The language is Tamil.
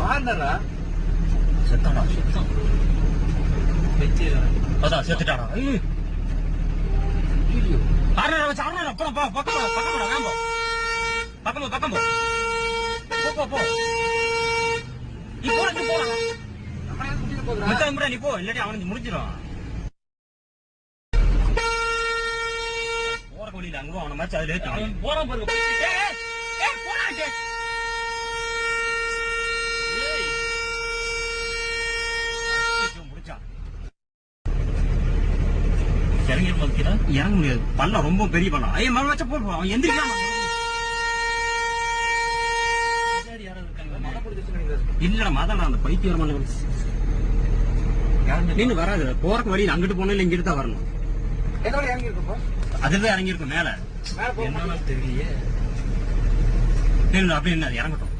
வாண்டரா செத்தாடா செத்தான் அதான் செத்துட்டாடா. ஆறா வச்சு ஆறா பக்கம் பக்கம் வேம்போ பக்கம் போ போ நீ போடா நீ போ இல்லாட்டி அவனுக்கு முடிஞ்சிடும். போற வழியில அங்க அவனை மாதிரி அதுல ஏத்து போறான் பாருங்க. இறங்க முடியாது, பள்ளம் ரொம்ப பெரிய பள்ளம். ஐயா மழை வச்சா போடுவோம், அவன் எந்திரிக்காம இல்லடா மாதாடா அந்த பைத்தியம் வர நின்று வராது. போறக்கு வழி அங்கிட்டு போன இல்ல இங்கிட்டு தான் வரணும். அதுதான் இறங்கி இருக்கும் மேல என்னன்னு தெரியலையே. அப்படி என்ன இறங்கட்டும்.